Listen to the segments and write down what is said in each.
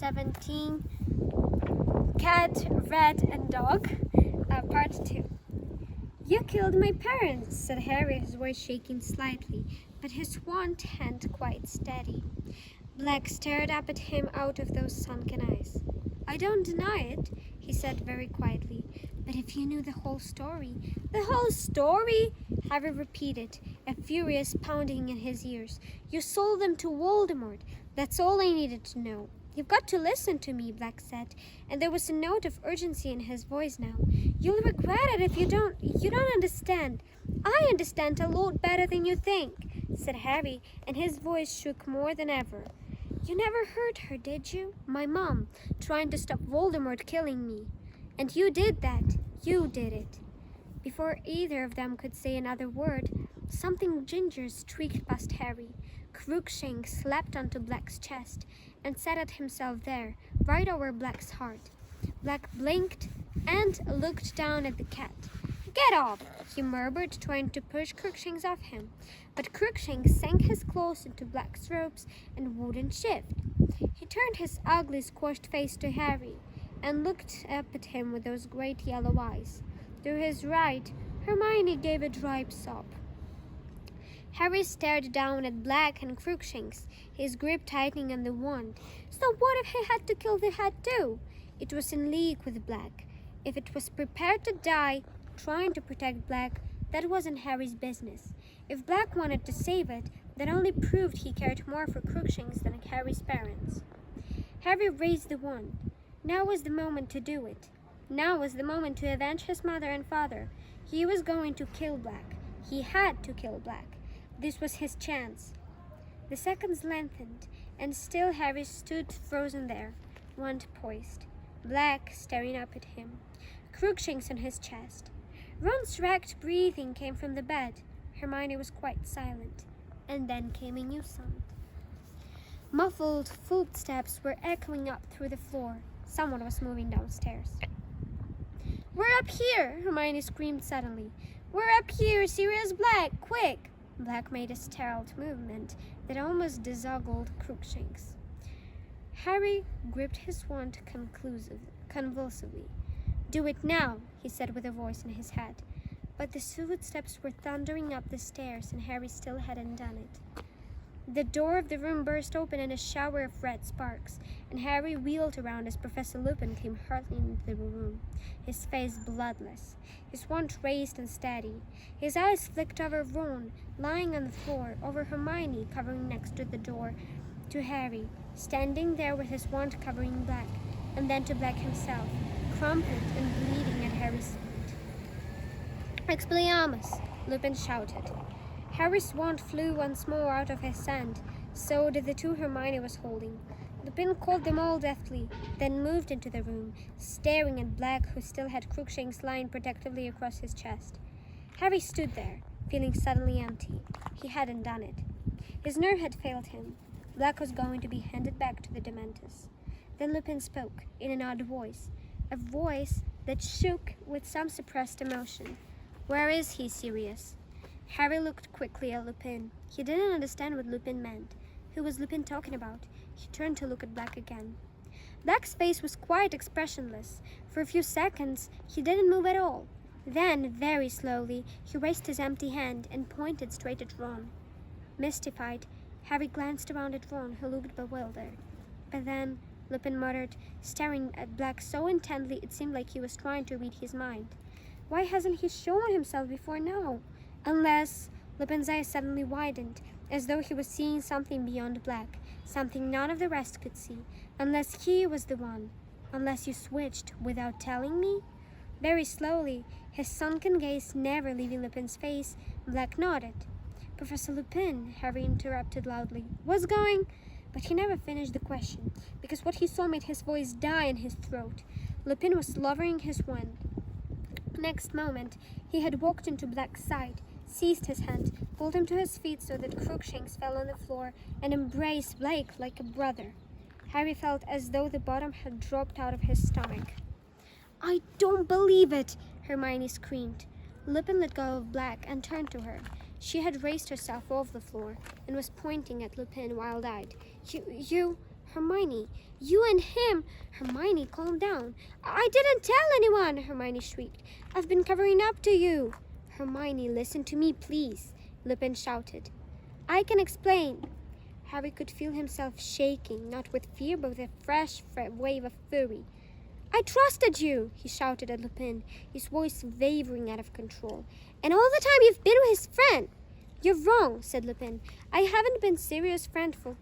17, Cat, Rat and Dog, Part 2. You killed my parents, said Harry, his voice shaking slightly, but his wand hand quite steady. Black stared up at him out of those sunken eyes. I don't deny it, he said very quietly, but if you knew the whole story... The whole story? Harry repeated, a furious pounding in his ears. You sold them to Voldemort. That's all I needed to know. You've got to listen to me, Black said, and there was a note of urgency in his voice now. You'll regret it if you don't understand. I understand a lot better than you think, said Harry, and his voice shook more than ever. You never heard her, did you? My mom, trying to stop Voldemort killing me. And you did that. You did it. Before either of them could say another word, something ginger streaked past Harry. Crookshanks leapt onto Black's chest and settled himself there, right over Black's heart. Black blinked and looked down at the cat. Get off, he murmured, trying to push Crookshanks off him. But Crookshanks sank his claws into Black's robes and wouldn't shift. He turned his ugly, squashed face to Harry and looked up at him with those great yellow eyes. To his right, Hermione gave a dry sob. Harry stared down at Black and Crookshanks, his grip tightening on the wand. So what if he had to kill the hat too? It was in league with Black. If it was prepared to die, trying to protect Black, that wasn't Harry's business. If Black wanted to save it, that only proved he cared more for Crookshanks than Harry's parents. Harry raised the wand. Now was the moment to do it. Now was the moment to avenge his mother and father. He was going to kill Black. He had to kill Black. This was his chance. The seconds lengthened, and still Harry stood frozen there, wand poised, Black staring up at him, Crookshanks on his chest. Ron's racked breathing came from the bed. Hermione was quite silent, and then came a new sound. Muffled footsteps were echoing up through the floor. Someone was moving downstairs. We're up here, Hermione screamed suddenly. We're up here, Sirius Black, quick! Black made a startled movement that almost disabled Crookshanks. Harry gripped his wand convulsively. Do it now, he said with a voice in his head. But the footsteps were thundering up the stairs, and Harry still hadn't done it. The door of the room burst open in a shower of red sparks, and Harry wheeled around as Professor Lupin came hurtling into the room, his face bloodless, his wand raised and steady. His eyes flicked over Ron, lying on the floor, over Hermione, covering next to the door, to Harry, standing there with his wand covering Black, and then to Black himself, crumpled and bleeding at Harry's feet. Expelliarmus! Lupin shouted. Harry's wand flew once more out of his hand, so did the two Hermione was holding. Lupin called them all deftly, then moved into the room, staring at Black, who still had Crookshanks lying protectively across his chest. Harry stood there, feeling suddenly empty. He hadn't done it. His nerve had failed him. Black was going to be handed back to the Dementors. Then Lupin spoke, in an odd voice, a voice that shook with some suppressed emotion. Where is he, Sirius? Harry looked quickly at Lupin. He didn't understand what Lupin meant. Who was Lupin talking about? He turned to look at Black again. Black's face was quite expressionless. For a few seconds, he didn't move at all. Then, very slowly, he raised his empty hand and pointed straight at Ron. Mystified, Harry glanced around at Ron, who looked bewildered. But then, Lupin muttered, staring at Black so intently it seemed like he was trying to read his mind. Why hasn't he shown himself before now? Unless... Lupin's eyes suddenly widened, as though he was seeing something beyond Black, something none of the rest could see. Unless he was the one. Unless you switched without telling me? Very slowly, his sunken gaze never leaving Lupin's face, Black nodded. Professor Lupin, Harry interrupted loudly, was going... But he never finished the question, because what he saw made his voice die in his throat. Lupin was lowering his wand. Next moment, he had walked into Black's side, seized his hand, pulled him to his feet so that Crookshanks fell on the floor, and embraced Blake like a brother. Harry felt as though the bottom had dropped out of his stomach. I don't believe it, Hermione screamed. Lupin let go of Black and turned to her. She had raised herself off the floor and was pointing at Lupin wild-eyed. You... Hermione, you and him. Hermione, calm down. I didn't tell anyone, Hermione shrieked. I've been covering up to you. Hermione, listen to me, please, Lupin shouted. I can explain. Harry could feel himself shaking, not with fear, but with a fresh wave of fury. I trusted you, he shouted at Lupin, his voice wavering out of control. And all the time you've been his friend. You're wrong, said Lupin. I haven't been serious friend for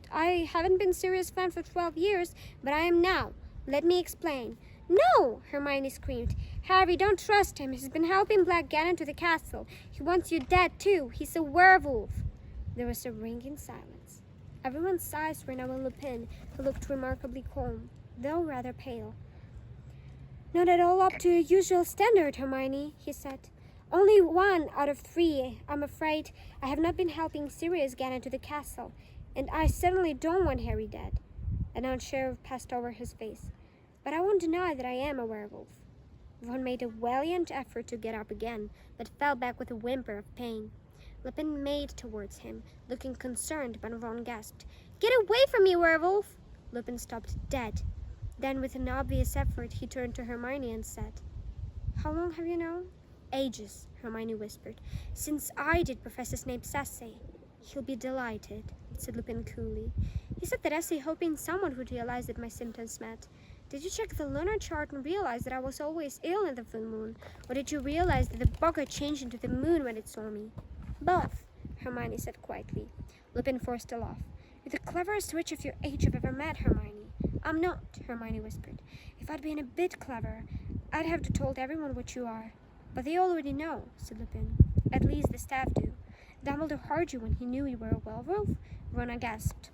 12 years, but I am now. Let me explain. No, Hermione screamed. Harry, don't trust him. He's been helping Black get into the castle. He wants you dead, too. He's a werewolf. There was a ringing silence. Everyone's eyes were now on Lupin, who looked remarkably calm, though rather pale. Not at all up to your usual standard, Hermione, he said. Only 1 out of 3. I'm afraid I have not been helping Sirius get into the castle, and I certainly don't want Harry dead. An unsheriff passed over his face. But I won't deny that I am a werewolf. Ron made a valiant effort to get up again, but fell back with a whimper of pain. Lupin made towards him, looking concerned, but Ron gasped, Get away from me, werewolf! Lupin stopped dead. Then, with an obvious effort, he turned to Hermione and said, How long have you known? Ages, Hermione whispered. Since I did Professor Snape's essay. He'll be delighted, said Lupin coolly. He said that essay hoping someone would realize that my symptoms met. Did you check the lunar chart and realize that I was always ill in the full moon? Or did you realize that the bugger changed into the moon when it saw me? Both, Hermione said quietly. Lupin forced a laugh. You're the cleverest witch of your age I've ever met, Hermione. I'm not, Hermione whispered. If I'd been a bit clever, I'd have told everyone what you are. But they already know, said Lupin. At least the staff do. Dumbledore heard you when he knew you were a werewolf? Rona gasped.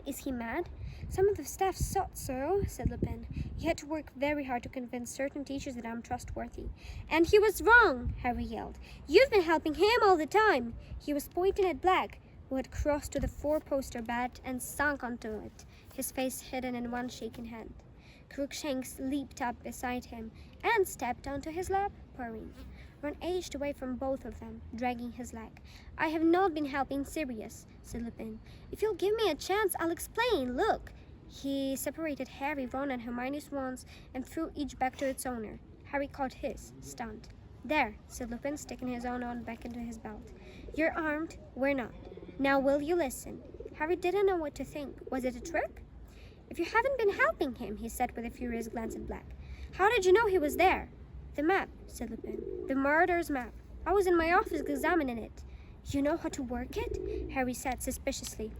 Is he mad? Some of the staff thought so, said Lupin. He had to work very hard to convince certain teachers that I'm trustworthy. And he was wrong, Harry yelled. You've been helping him all the time. He was pointing at Black, who had crossed to the 4-poster bed and sunk onto it, his face hidden in one shaking hand. Crookshanks leaped up beside him and stepped onto his lap, purring. Ron edged away from both of them, dragging his leg. I have not been helping Sirius, said Lupin. If you'll give me a chance, I'll explain. Look. He separated Harry, Ron, and Hermione's wands and threw each back to its owner. Harry caught his, stunned. There, said Lupin, sticking his own wand back into his belt. You're armed, we're not. Now will you listen? Harry didn't know what to think. Was it a trick? If you haven't been helping him, he said with a furious glance at Black. How did you know he was there? The map, said Lupin. The murder's map. I was in my office examining it. You know how to work it? Harry said suspiciously.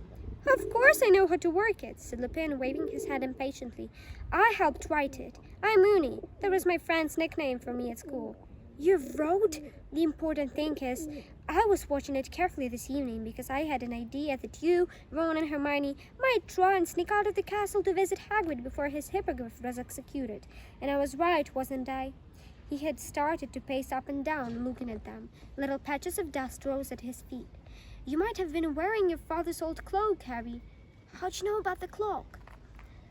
Of course I know how to work it, said Lupin, waving his hand impatiently. I helped write it. I'm Mooney. That was my friend's nickname for me at school. You wrote? The important thing is, I was watching it carefully this evening because I had an idea that you, Ron, and Hermione might try and sneak out of the castle to visit Hagrid before his hippogriff was executed. And I was right, wasn't I? He had started to pace up and down, looking at them. Little patches of dust rose at his feet. You might have been wearing your father's old cloak, Harry. How'd you know about the cloak?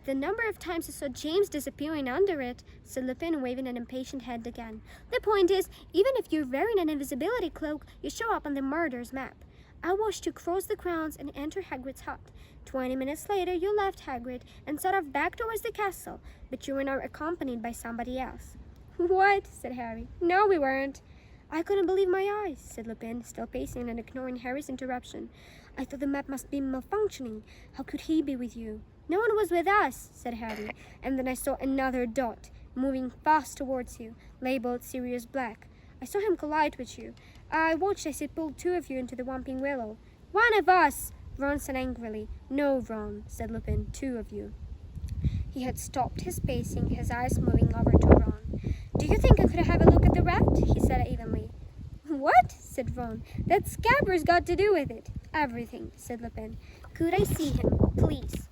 The number of times I saw James disappearing under it, said Lupin, waving an impatient hand again. The point is, even if you're wearing an invisibility cloak, you show up on the murder's map. I watched you cross the grounds and enter Hagrid's hut. 20 minutes later, you left Hagrid and set off back towards the castle, but you were now accompanied by somebody else. What? Said Harry. No, we weren't. I couldn't believe my eyes, said Lupin, still pacing and ignoring Harry's interruption. I thought the map must be malfunctioning. How could he be with you? No one was with us, said Harry, and then I saw another dot, moving fast towards you, labeled Sirius Black. I saw him collide with you. I watched as he pulled 2 of you into the Whomping Willow. One of us, Ron said angrily. No, Ron, said Lupin, 2 of you. He had stopped his pacing, his eyes moving over to Ron. Do you think I could have a look at the rat? He said evenly. What? Said Ron. That Scabrous got to do with it. Everything, said Lupin. Could I see him, please?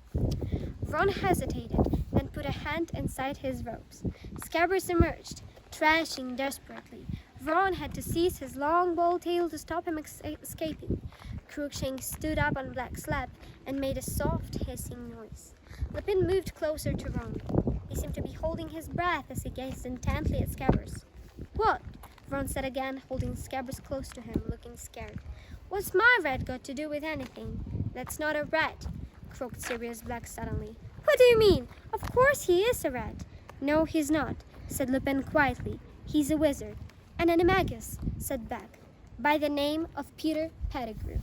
Ron hesitated, then put a hand inside his robes. Scabrous emerged, thrashing desperately. Ron had to seize his long bald tail to stop him escaping. Crookshanks stood up on Black's lap and made a soft hissing noise. Lupin moved closer to Ron. He seemed to be holding his breath as he gazed intently at Scabrous. What? Ron said again, holding Scabrous close to him, looking scared. What's my rat got to do with anything? That's not a rat, croaked Sirius Black suddenly. What do you mean? Of course he is a rat. No, he's not, said Lupin quietly. He's a wizard. An animagus, said Beck, by the name of Peter Pettigrew.